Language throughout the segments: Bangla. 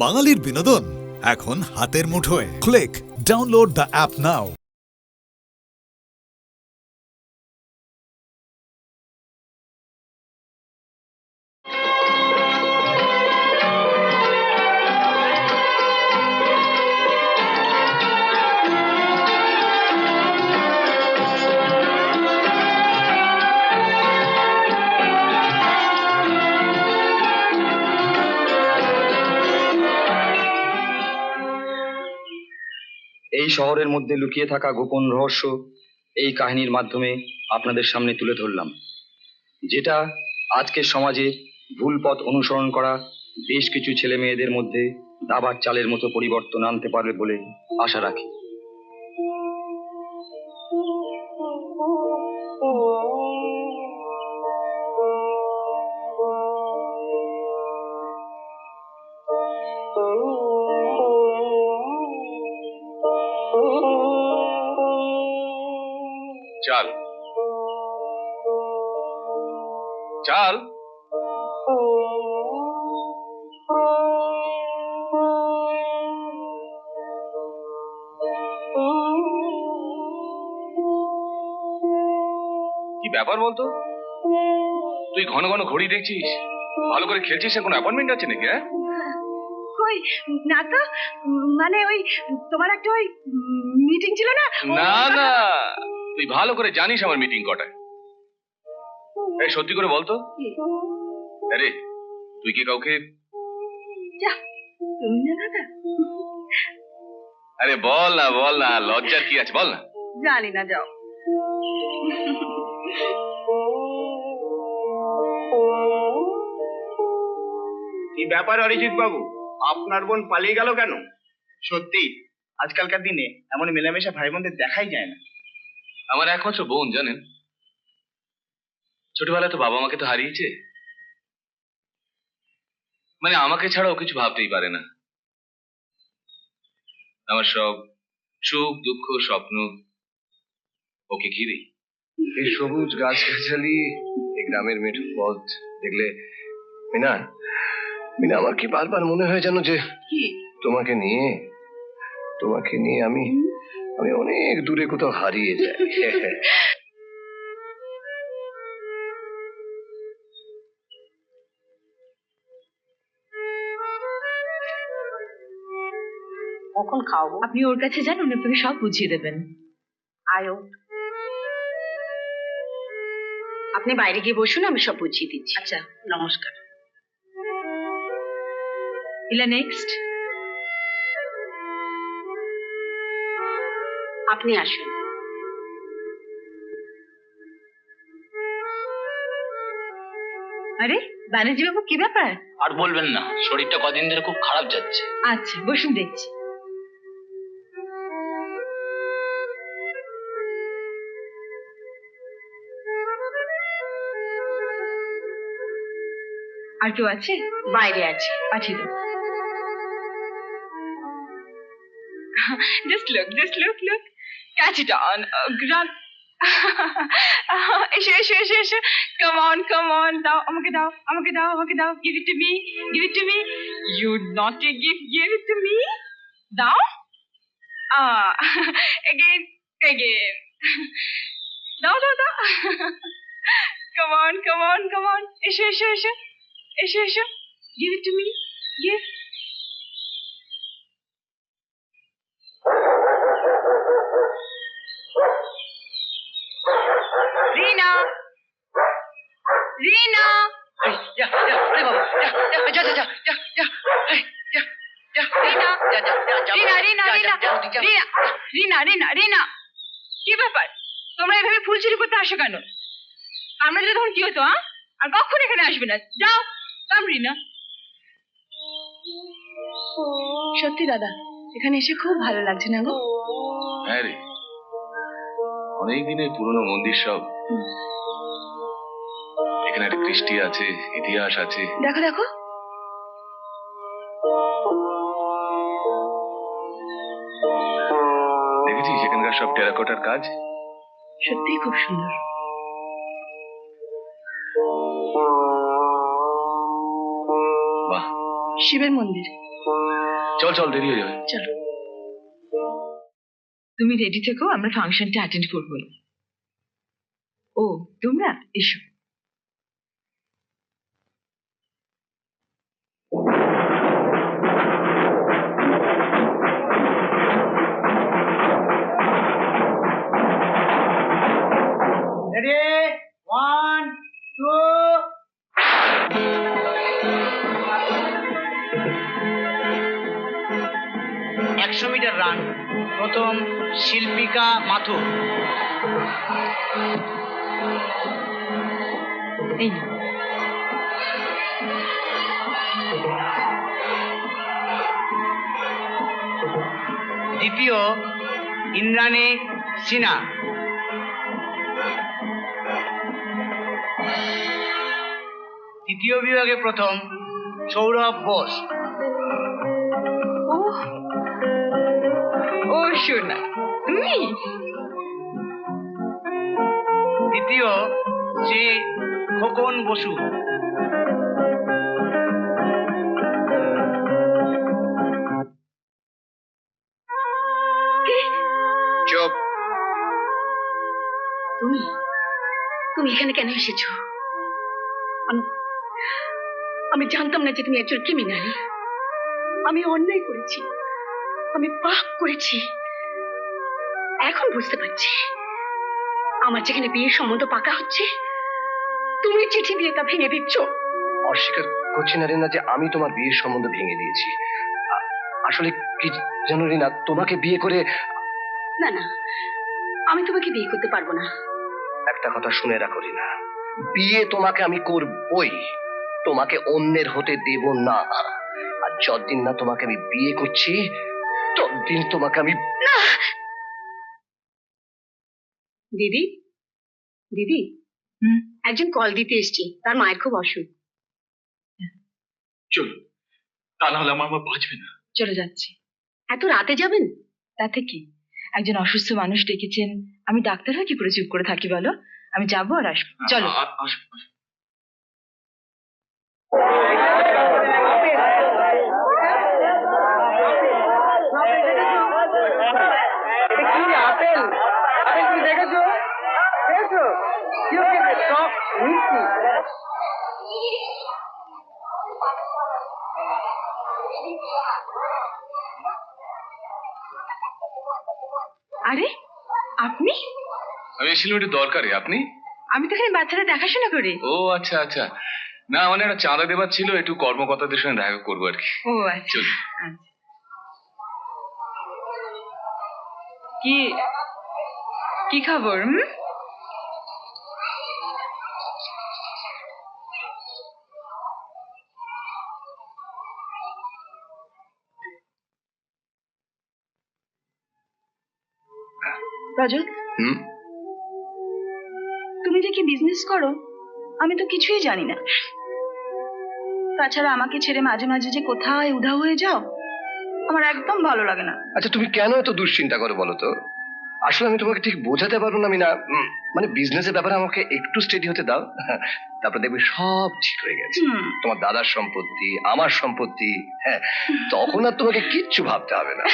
বাঙালির বিনোদন এখন হাতের মুঠোয়। ক্লিক ডাউনলোড দ্য অ্যাপ নাও। এই শহরের মধ্যে লুকিয়ে থাকা গোপন রহস্য এই কাহিনীর মাধ্যমে আপনাদের সামনে তুলে ধরলাম, যেটা আজকের সমাজে ভুল পথ অনুসরণ করা বেশ কিছু ছেলে মেয়েদের মধ্যে দাবার চালের মতো পরিবর্তন আনতে পারবে বলে আশা রাখি। চাল চাল কি ব্যাপার বলতো? তুই ঘন ঘন ঘড়ি দেখছিস, ভালো করে খেলছিস, না কোনো অ্যাপয়েন্টমেন্ট আছে নাকি? হ্যাঁ, কই না তো, মানে ওই তোমার একটা ওই মিটিং ছিল না? না না, তুই ভালো করে জানিস আমার মিটিং কটায়। এই সত্যি করে বলতো, আরে তুই কি কাউকে? যা, তুমি না দাদা? আরে বল না, লজ্জার কি আছে, বল না। জানি না, যাও। কি ব্যাপার অরিজিৎ বাবু, আপনার বোন পালিয়ে গেল কেন? সত্যি আজকালকার দিনে এমন মেলামেশা ভাই বোনদের দেখাই যায় না। আমার একমাত্র বোন, জানেন, ছোটবেলায় তো বাবা মাকে তো হারিয়েছে, মানে আমাকে ছাড়া ও কিছু ভাবতেই পারে না। আমার সব সুখ দুঃখ স্বপ্ন ওকে ঘিরেই। এই সবুজ গাছগাছালি, এই গ্রামের মেঠো পথ দেখলে মিনা, আমার কি বারবার মনে হয় জানো যে কি? তোমাকে নিয়ে আমি অনেক দূরে কোথাও হারিয়ে যাই। কখন খাওয়াবো? আপনি ওর কাছে যান, উনি আপনাকে সব বুঝিয়ে দেবেন। আয়ো, আপনি বাইরে গিয়ে বসুন, আমি সব বুঝিয়ে দিচ্ছি। আচ্ছা, নমস্কার। ইলা নেক্সট। আপনি আসুন। আরে ব্যানার্জি বাবু, কি ব্যাপার? আর বলবেন না, শরীরটা কদিন ধরে খুব খারাপ যাচ্ছে। আচ্ছা বসুন, দেখছি। আর কেউ আছে? বাইরে আছে, পাঠিয়ে দাও। Just look. Catch it on. Run. এসো। Come on. দাও, আমাকে দাও. Give it to me. You naughty gift. Give it to me. দাও. Again. দাও. Come on. এসো. Give it to me. Give. রিনা! রিনা! কি ব্যাপার? তোমরা এভাবে ফুল চুরি করতে আসো কেন? আমরা যদি তখন কি হতো? আর কখন এখানে আসবে না, যাও। কাম রিনা। সত্যি দাদা, এখানে এসে খুব ভালো লাগছে না গো? হ্যাঁ রে, অনেক দিনের পুরনো মন্দির সব। এখানে একটা কৃষ্টি আছে, ইতিহাস আছে। দেখো। দেখেছিস এখানকার সব টেরাকোটার কাজ? সত্যিই খুব সুন্দর। বাহ, শিবের মন্দির। চল চল, দেরি হয়ে যাবে। চলো, তুমি রেডি থেকো, আমরা ফাংশনটা অ্যাটেন্ড করবো। ও, তোমরা এসো। রেডি 1 2 100 মিটার রান, প্রথম শিল্পিকা মাথুর। এই নাও। দ্বিতীয় ইন্দ্রাণী সিনহা। তৃতীয় বিভাগে প্রথম সৌরভ বোস। ও, ও শোনা, তুমি? তৃতীয় শ্রী খোকন বসু। চুপ। তুমি তুমি এখানে কেন এসেছো? আমি জানতাম না যে তুমি একজন ক্রিমিনাল। আমি অন্যায় করেছি, আমি পাপ করেছি। এখন বুঝতে পারছি আমার যেখানে বিয়ের সম্বন্ধ পাকা হচ্ছে, তুমি চিঠি দিয়ে তা ভেঙে দিচ্ছ। অস্বীকার করছি না রিনা যে আমি তোমার বিয়ের সম্বন্ধ ভেঙে দিয়েছি। আসলে কি জানো রিনা, তোমাকে বিয়ে করে না না, আমি তোমাকে বিয়ে করতে পারবো না। একটা কথা শুনে রাখো রিনা, বিয়ে তোমাকে আমি করবই, তোমাকে অন্যের হতে দেব না। আর যতদিন না তোমাকে আমি বিয়ে করছি ততদিন তোমাকে আমি। দিদি, দিদি, একজন কল দিতে এসছি, তার মায়ের খুব অসুখ। চল, তা নাহলে আমার মা বাঁচবে না। চলে যাচ্ছি। এত রাতে যাবেন? তাতে কি, একজন অসুস্থ মানুষ ডেকেছেন, আমি ডাক্তার হয়ে কি করে চুপ করে থাকি বলো? আমি যাবো আর আসবো। চলো। আরে আপনি? আমি এসেছিলাম একটু দরকারে। আপনি? আমি তো এখানে বাচ্চারা দেখাশোনা করি। ও আচ্ছা আচ্ছা, না মানে একটা চাঁদা দেবার ছিল, একটু কর্মকর্তাদের সঙ্গে দেখা করবো আর কি। ও আচ্ছা চল। আচ্ছা। কি কি খবর? রজত, তুমি যে কি বিজনেস করো আমি তো কিছুই জানি না। তাছাড়া আমাকে ছেড়ে মাঝে মাঝে যে কোথায় উধাও হয়ে যাও, আমার একদম ভালো লাগে না। আচ্ছা তুমি কেন এত দুশ্চিন্তা করো বলো তো? আসলে আমি তোমাকে ঠিক বোঝাতে পারবো না মিনা, মানে বিজনেসের ব্যাপারে আমাকে একটু স্টেডি হতে দাও, তারপর দেখবে সব ঠিক হয়ে গেছে। তোমার দাদার সম্পত্তি, আমার সম্পত্তি, হ্যাঁ, তখন আর তোমাকে কিচ্ছু ভাবতে হবে না।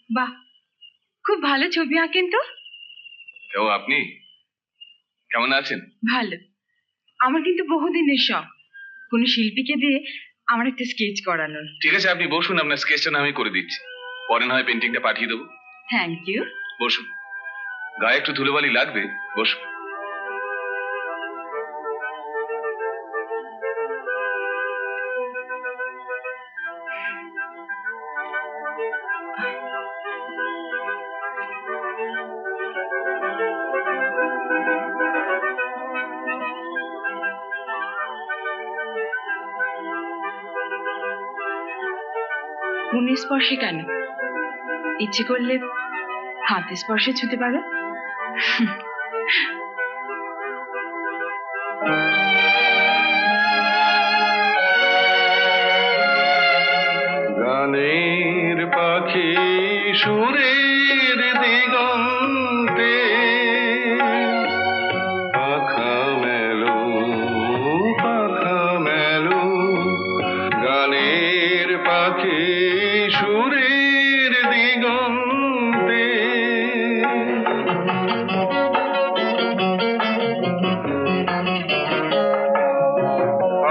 বাহ, খুব ভালো ছবি আঁকেন তো। কেউ আপনি কেমন আছেন? ভালো। আমার কিন্তু বহুদিনের শখ কোনো শিল্পীকে দিয়ে আমার একটা স্কেচ করানোর। ঠিক আছে, আপনি বসুন, আপনার স্কেচটা না আমি করে দিচ্ছি, পরে না হয় পেন্টিংটা পাঠিয়ে দেবো। Thank you. বসুন, গায়ে একটু ধুলোবালি লাগবে, বসুন। মনের স্পর্শে কেন, ইচ্ছে করলে হাতের স্পর্শে ছুতে পারো। গা গানের পাখি সুরের দিগন্তে পাখা মেলো, পাখা মেলো, গানের পাখি সুরের দিগন্তে।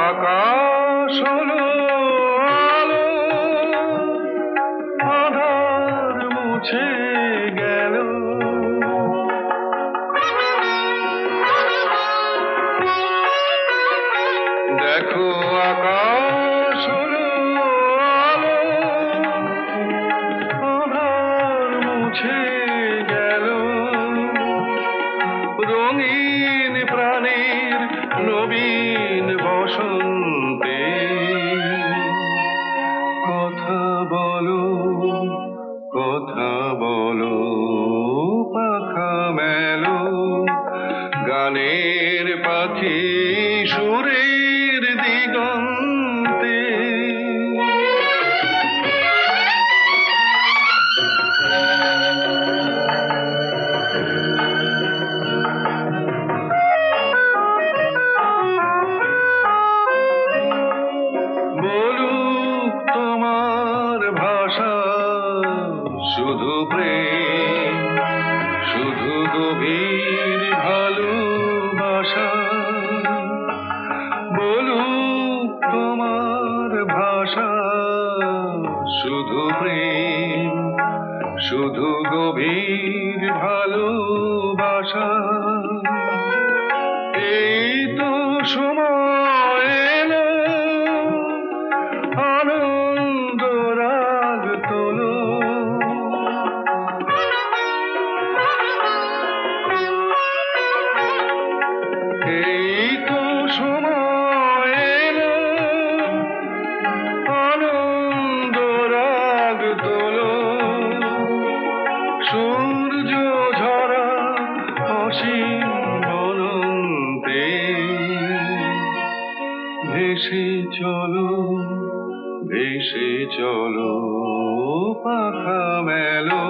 আকাশ হলো আলো, আধার মুছে গেল, দেখো আকাশ হলো আলো, আধার মুছে গেল, রঙিন প্রাণীর নবীন বসন্তে। কথা বলো, কথা বলো, পাখা মেলো, গানের পাখি সুরের দিগন্তে। বলুক তোমার ভাষা শুধু প্রেম, শুধু গভীর ভালোবাসা। বলুক তোমার ভাষা শুধু প্রেম, শুধু গভীর ভালোবাসা। এই তো সময় এলো, আনন্দ রাগ তোলো, এই তো সময় এলো, আনন্দ রাগ তোলো, সূর্য ঝরা অসীম অনন্তে। ভেসে চলো, ভেসে চলো, পাখা মেলো,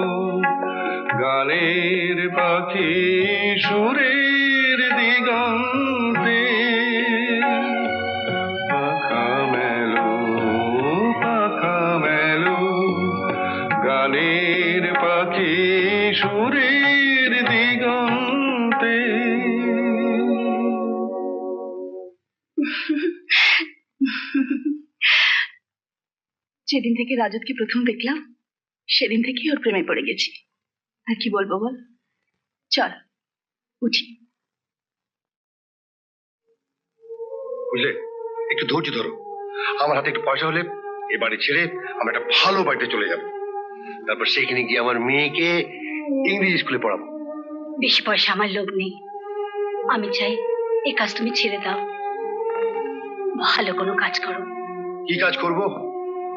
গানের পাখি সুরের দিগন্তে। পাখা মেলো, পাখা মেলো, গানের পাখি সুরের দিগন্তে। যেদিন থেকে রাজতকে প্রথম দেখলাম সেদিন থেকেই ওর প্রেমে পড়ে গেছি। আর কি বলবো বল, চল উঠি। বুঝলে, একটু ধৈর্য ধরো। আমার হাতে একটু পয়সা হলে এ বাড়ি ছেড়ে আমরা একটা ভালো বাড়িতে চলে যাব, তারপর সেখানে গিয়ে আমার মেয়েকে ইংরেজি স্কুলে পড়াবো। বেশি পয়সা আমার লোভ নেই, আমি চাই এই কাজ তুমি ছেড়ে দাও, ভালো কোনো কাজ করো। কি কাজ করব?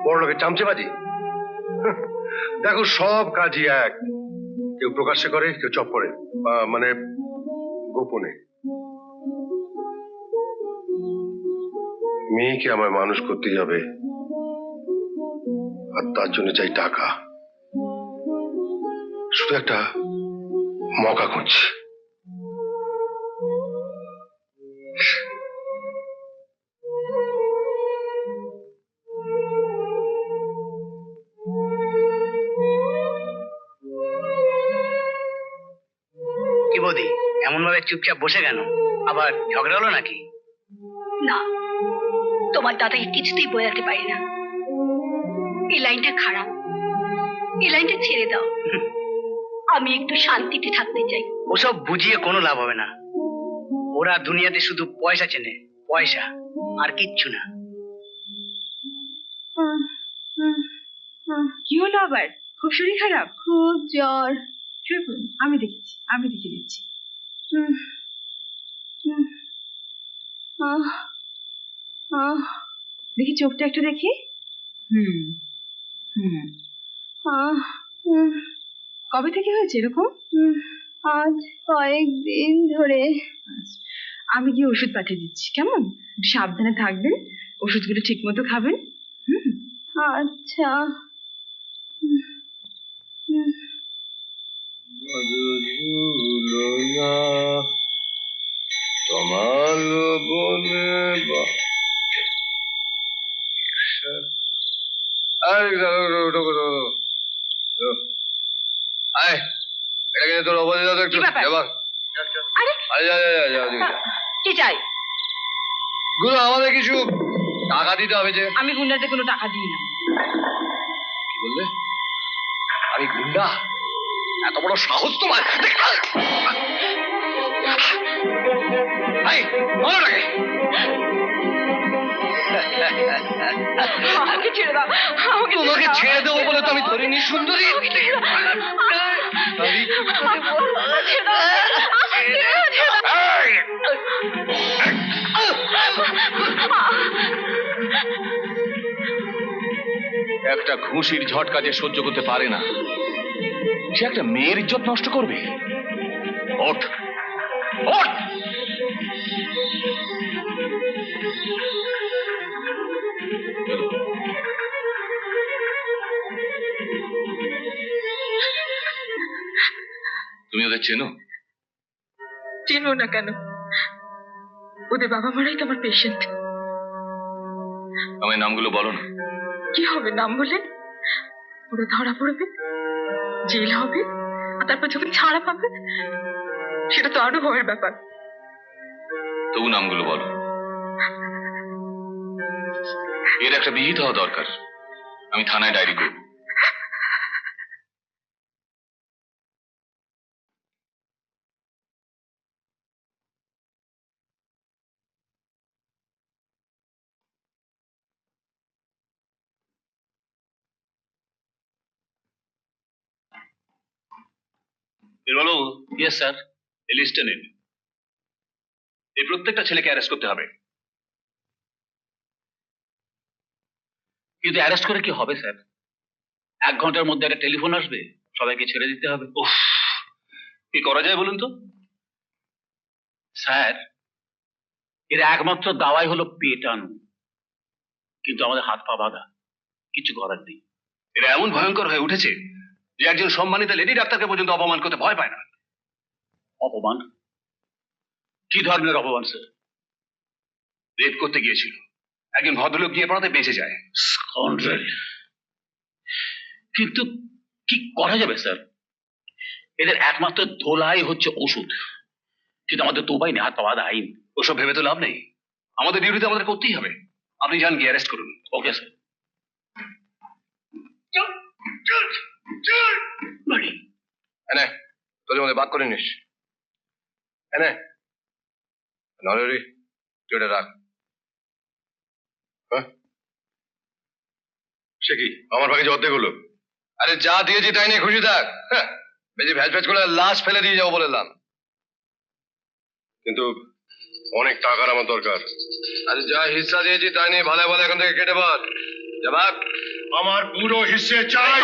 বড় লোকের চামচেবাজি? দেখো, সব কাজই এক, কেউ প্রকাশ্যে করে, কেউ চপ করে, মানে গোপনে। মেয়েকে আমায় মানুষ করতে যাবে, আর তার জন্য চাই টাকা। শুধু একটা মৌকা খুঁজছি। কি বৌদি, এমন ভাবে চুপচাপ বসে কেন? আবার ঝগড়া হলো নাকি? না, তোমার দাদাকে কিছুতেই বোঝাতে পারি না। এই লাইনটা খারাপ, এই লাইনটা ছেড়ে দাও। আমি একটু শান্তিতে থাকতে চাই। ওসব বুঝিয়ে কোনো লাভ হবে না। ওরা দুনিয়াতে শুধু পয়সা চেনে, পয়সা, আর কিচ্ছু না। কি হলো আবার? খুব শরীর খারাপ? খুব জ্বর। শুয়ে পড়ুন, আমি দেখেছি, আমি দেখে দিচ্ছি। দেখি চোখটা একটু দেখি। কবে থেকে হয়েছে এরকম? আজ কয়েকদিন ধরে। আমি গিয়ে ওষুধ পাঠিয়ে দিচ্ছি, কেমন? একটু সাবধানে থাকবেন, ওষুধগুলো ঠিক মতো খাবেন। আচ্ছা তোমার বনে এটা কিন্তু তোর অবধি দাও একটু কি ব্যাপার? যাবা আরে আরে যা যা যা যা কি চাই? গুরু আমাদের কিছু টাকা দিতে হবে যে। আমি গুন্ডাদের কোনো টাকা দিই না। কি বললে? আমি গুন্ডা? এত বড় সাহস তোমার? আমাকে ছেড়ে দাও, আমাকে তোমাকে ছেড়ে দেবো বলে তো আমি ধরিনি সুন্দরী। একটা ঘুষির ঝটকা যে সহ্য করতে পারে না, সে একটা মেয়ের ইজ্জত নষ্ট করবে? ওঠ ওঠ! তুমি ওদের চেনো? চিনবো না কেন? ওদের বাবা মারাই তো আমার পেশেন্ট। আমার নামগুলো বলো না। কি হবে নাম বলে? ওরা ধরা পড়বে, জেল হবে, আর তারপর যখন ছাড়া পাবে সেটা তো আরো ভয়ের ব্যাপার। তবু নামগুলো বলো। এর একটা বিহিত হওয়া দরকার। আমি থানায় ডায়েরি করব। বলো। Yes sir. এই লিস্টে নিন। এই প্রত্যেকটা ছেলেকে অ্যারেস্ট করতে হবে। কিন্তু অ্যারেস্ট করে কি হবে স্যার? 1 ঘন্টার মধ্যে একটা টেলিফোন আসবে, সবাইকে ছেড়ে দিতে হবে। উফ, কি করা যায় বলুন তো? স্যার, এর একমাত্র দাওয়াই হলো পেটানো, কিন্তু আমাদের হাত পা বাঁধা, কিছু করার নেই। এরা এমন ভয়ঙ্কর হয়ে উঠেছে যে একজন সম্মানিত লেডি ডাক্তারকে পর্যন্ত অপমান করতে ভয় পায় না। অপমান? কি ধরনের অপমান স্যার? রেপ করতে গিয়েছিল, একজন ভদ্রলোক গিয়ে পড়াতে বেঁচে যায়। স্কাউন্ড্রেল! কিন্তু কি করা যাবে স্যার? এদের একমাত্র ধোলাই হচ্ছে ওষুধ, কিন্তু আমাদের তো উপায় নেই, হাত পা বাঁধা আইন। ওসব ভেবে তো লাভ নেই। আমাদের ডিউটিতে আমাদের করতেই হবে। আপনি যান, গিয়ে অ্যারেস্ট করুন। Okay sir. এনে তোদের মধ্যে বাদ করে নিস। এনে নরেরি তুই এটা রাখ। হ্যাঁ, সে কি আমার ভাগে যে অর্ধেক হলো? আরে যা দিয়েছি তাই নিয়ে খুশি থাক। হ্যাঁ, বেশি ভ্যাজ ভ্যাজ করে লাশ ফেলে দিয়ে যাবো বললাম। কিন্তু অনেক টাকার আমার দরকার। আরে যা হিস্সা দিয়েছি তাই নিয়ে ভালো ভালো এখান থেকে কেটে বাদ। যাবাক আমার পুরো হিস্সে চাই।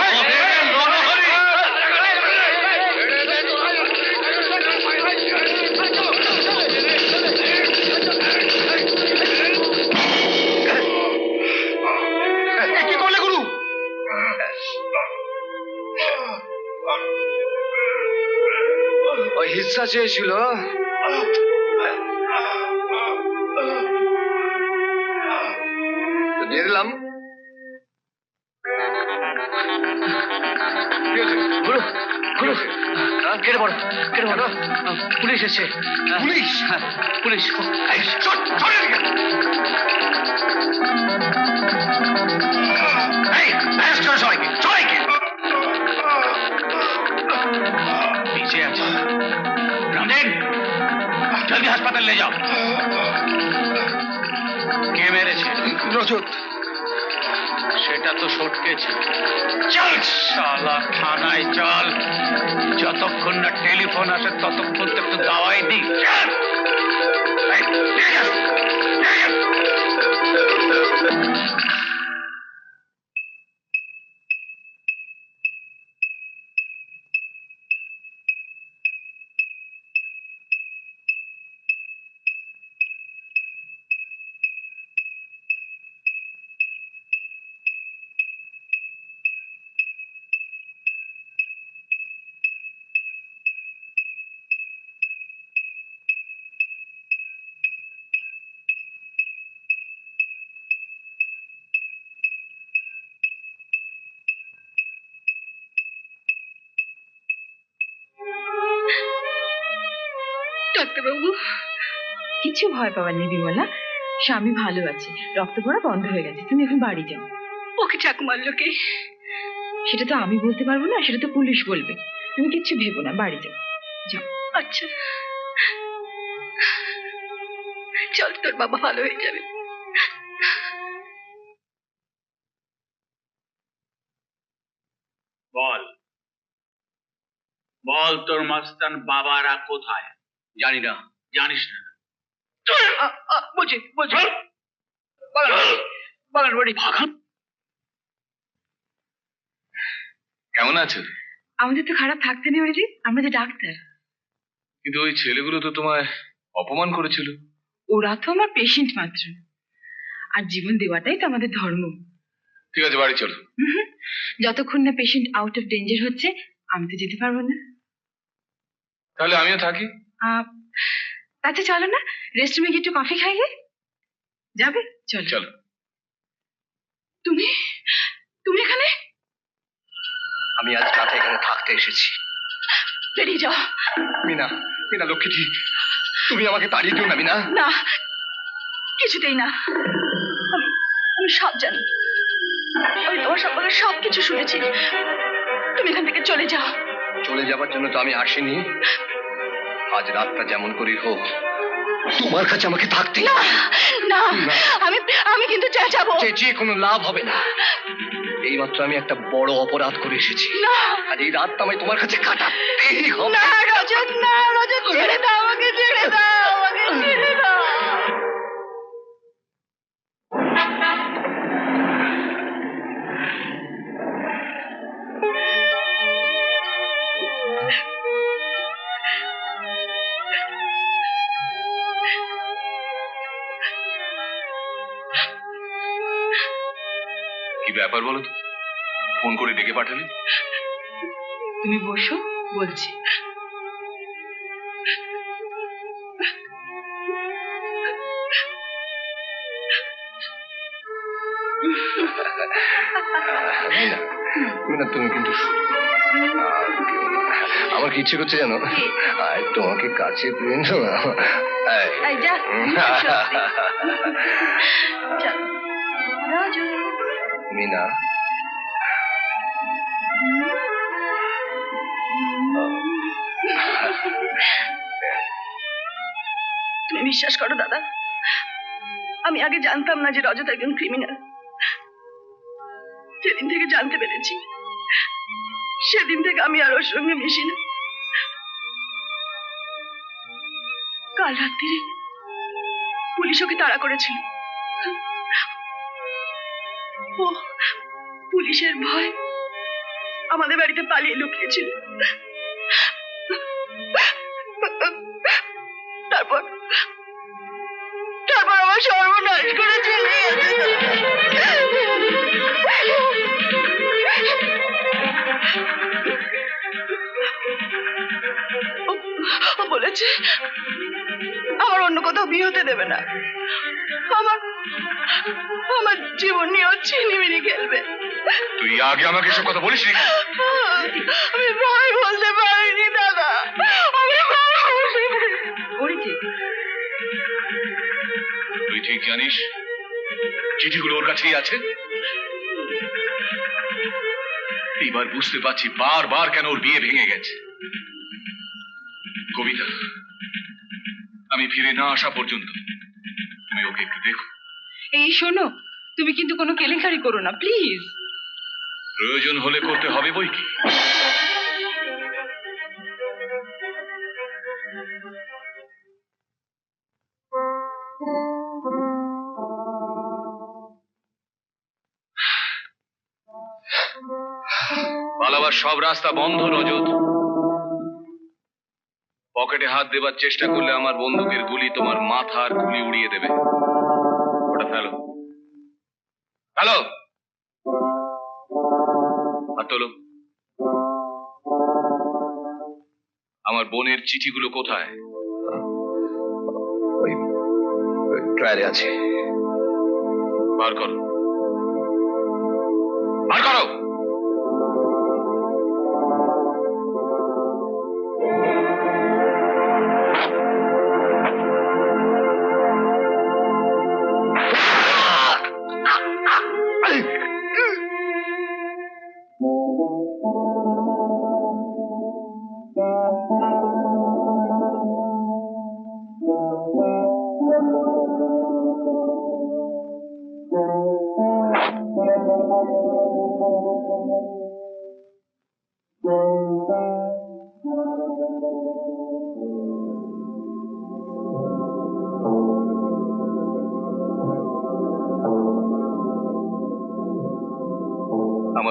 কি করলে গুরু? ওই হিস্সা চেয়েছিল। দিয়ে দিলাম। গুরু, গুরু, কেটে পড়ো, কেটে পড়ো। পুলিশ এসছে। পুলিশ? পুলিশ। पीछे अच्छा रामदेव, जल्दी हासपाताल ले जाओ। কে মেরেছে? রজত। সেটা তো সটকেছে। চল শালা, থানায় চল। যতক্ষণ না টেলিফোন আসে ততক্ষণ তো একটু দাওয়াই দিই। চল। ডাক্তারবাবু? কিছু ভয় পাওয়ার নেই বিমলা, স্বামী ভালো আছে, রক্ত পড়া বন্ধ হয়ে গেছে, তুমি এখন বাড়ি যাও। ওকে চাকু মারলো কে? সেটা তো আমি বলতে পারবো না, সেটা তো পুলিশ বলবে। তুমি কিচ্ছু ভেবো না, বাড়ি যাও। যাও। আচ্ছা চল, তোর বাবা ভালো হয়ে যাবে। বল বল, তোর মাস্তান বাবারা কোথায়? জানি না। জানিস না? বলছি বাগান বাড়ি। কেমন আছো? আমাদের তো খারাপ থাকতে নেই অরিজিৎ, আমরা যে ডাক্তার। কিন্তু ওই ছেলেগুলো তো তোমায় অপমান করেছিল। ওরা তো আমার পেশেন্ট মাত্র, আর জীবন দেওয়াটাই তো আমাদের ধর্ম। ঠিক আছে, বাড়ি চলো। যতক্ষণ না পেশেন্ট আউট অফ ডেঞ্জার হচ্ছে আমি তো যেতে পারবো না। তাহলে আমিও থাকি। আচ্ছা চলো না, রেস্টরুমে গিয়ে একটু কফি খাইয়ে যাবে। চলো চলো। তুমি তুমি এখানে? আমি আজ রাতে এখানে থাকতে এসেছি। বেরিয়ে যাও। মিনা, মিনা লক্ষ্মীটি, তুমি আমাকে তাড়িয়ে দিও না মিনা। না, কিছুতেই না। আমি আমি সব জানি, আমি তোমার সম্পর্কে সবকিছু শুনেছি। তুমি এখান থেকে চলে যাও। চলে যাবার জন্য তো আমি আসিনি। আজ রাতটা যেমন করি হোক, তোমার কাছে আমাকে থাকতে না না, আমি আমি কিন্তু চেঁচাবো। চেঁচিয়ে কোনো লাভ হবে না। এইমাত্র আমি একটা বড় অপরাধ করে এসেছি, না, আর এই রাতটা আমি তোমার কাছে কাটাতেই হবে। না রজত, না রজত, ছেড়ে দাও আমাকে, ছেড়ে দাও আমাকে, ছেড়ে দাও। কি ব্যাপার বলো তো? ফোন করে ডেকে পাঠালে? তুমি বসো, বলছি। মিনা, মিনা তুমি কিন্তু আমার কি ইচ্ছে করছে জানো? তোমাকে কাছে পেয়ে না। এই যা, সত্যি। চল রজত। মিনা, তুমি বিশ্বাস করো দাদা, আমি আগে জানতাম না যে রজত একজন ক্রিমিনাল। যেদিন থেকে জানতে পেরেছি সেদিন থেকে আমি আর ওর সঙ্গে মিশি না। কাল রাত্রিরে পুলিশ ওকে তাড়া করেছিল। ও পুলিশের ভয় আমাদের বাড়িতে পালিয়ে লুকিয়েছিল। তারপর তারপর আমার সর্বনাশ করে চলে গেছে। ও বলেছে আমার অন্য কোথাও বিয়ে হতে দেবে না, আমার আমার জীবন নিয়ে ও ছিনিমিনি খেলবে। তুই আগে আমাকে এসব কথা বলিস নি? আমি ভয় বলতে পারিনি দাদা, আমি ভয় বলতে পারিনি। অরিজিৎ, তুই ঠিক জানিস চিঠিগুলো ওর কাছেই আছে। এইবার বুঝতে পারছি বারবার কেন ওর বিয়ে ভেঙে গেছে। কবিতা, আমি ফিরে না আসা পর্যন্ত তুমি ওকে একটু দেখো। এই শোনো, তুমি কিন্তু কোনো কেলেঙ্কারি করো না প্লিজ। প্রয়োজন হলে করতে হবে বই কি। পালাবার সব রাস্তা বন্ধ রজত। পকেটে হাত দেবার চেষ্টা করলে আমার বন্দুকের গুলি তোমার মাথার গুলি উড়িয়ে দেবে। ওটা ফেলো, ফেলো, হাত তোলো। আমার বোনের চিঠিগুলো কোথায়? ওই ট্রায়ালে আছে। বার করো, বার করো।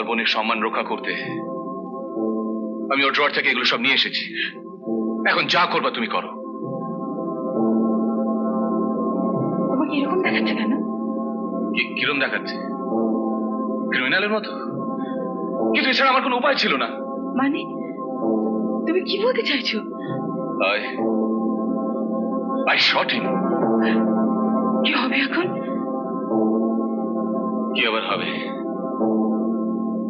আমার বোনের সম্মান রক্ষা করতে আমি ওর ড্রয়ার থেকে এগুলো সব নিয়ে এসেছি। এখন যা করবা তুমি করো। তোমাকে এরকম দেখাচ্ছে কেন? কিরম দেখাচ্ছে? ক্রিমিনালের মতো। কিন্তু এছাড়া আমার কোনো উপায় ছিল না। মানে তুমি কি বলতে চাইছো? I shot him. কি হবে এখন? কি আবার হবে?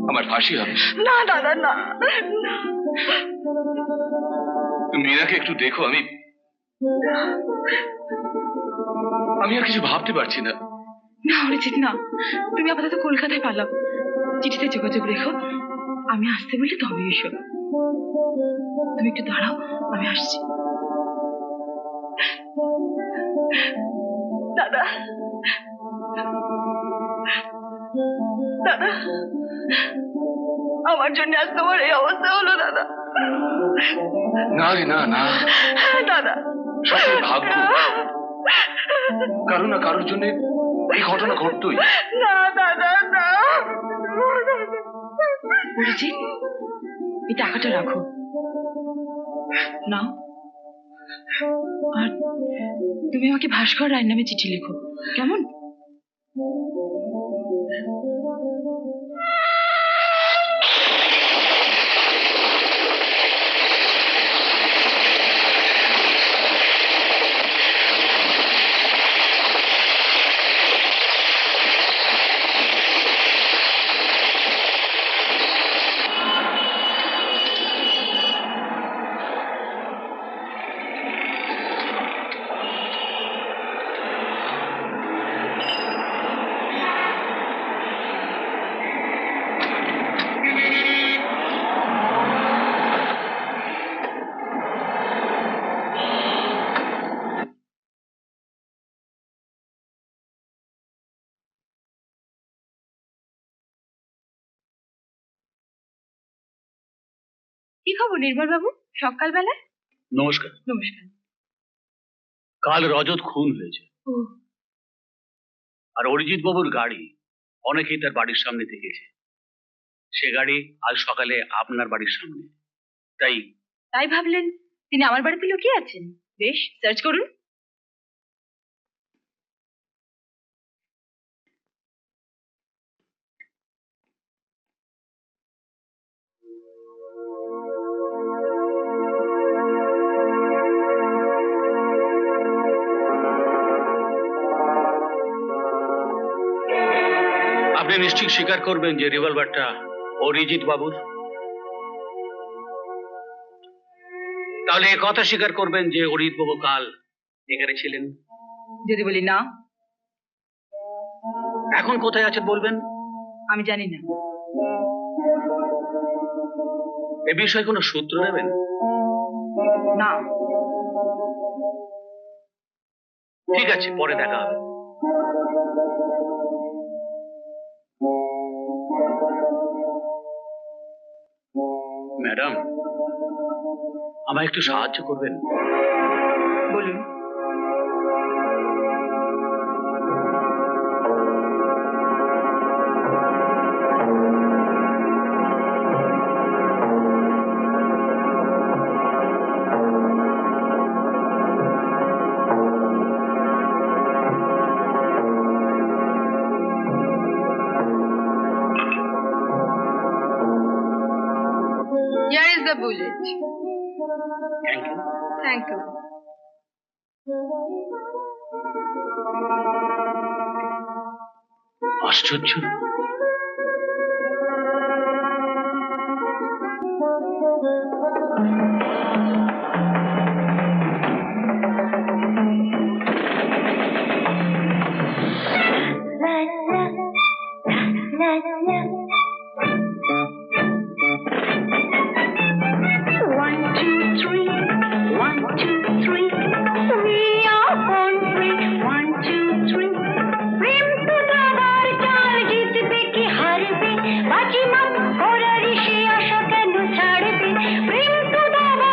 আমার ফাঁসি হবে। না দাদা, না। তুমি মীরাকে একটু দেখো, আমি আর কিছু ভাবতে পারছি না। না অরিজিৎ, না, তুমি আপাতত কলকাতায় পালাও। চিঠিতে যোগাযোগ রেখো, আমি আসতে বলি তবে এসো। তুমি একটু দাঁড়াও, আমি আসছি। দাদা, দাদা, আমার জন্য আজ তোমার এই অবস্থা হলো দাদা। না রে, না না দাদা, সব ভাগ্য। কারো না কারোর জন্য এই ঘটনা ঘটতোই। না দাদা, না। অরিজিৎ, এই টাকাটা রাখো, নাও। আর তুমি আমাকে ভাস্কর রায়ের নামে চিঠি লিখো, কেমন? কি খবর নির্মল বাবু, সকালবেলা? নমস্কার। নমস্কার। কাল রজত খুন হয়েছে, ও, আর অরিজিৎ বাবুর গাড়ি অনেকেই তার বাড়ির সামনে দেখেছে। সে গাড়ি আজ সকালে আপনার বাড়ির সামনে। তাই ভাবলেন তিনি আমার বাড়িতে লুকিয়ে আছেন। বেশ, সার্চ করুন। আপনি নিশ্চিত স্বীকার করবেন যে রিভলভারটা অরিজিৎ বাবুর? তাহলে এ কথা স্বীকার করবেন যে অরিজিৎ বাবু কাল এখানে ছিলেন? যদি বলি না? এখন কোথায় আছেন বলবেন? আমি জানি না। এ বিষয়ে কোনো সূত্র দেবেন? না। ঠিক আছে, পরে দেখা হবে। ম্যাডাম, আমায় একটু সাহায্য করবেন? বলুন। Here is the bullet. Thank you. Thank you. আশ্চর্য, বাজি মাপ করার সে আশা কেন ছাড়বে? প্রেম তো দাবার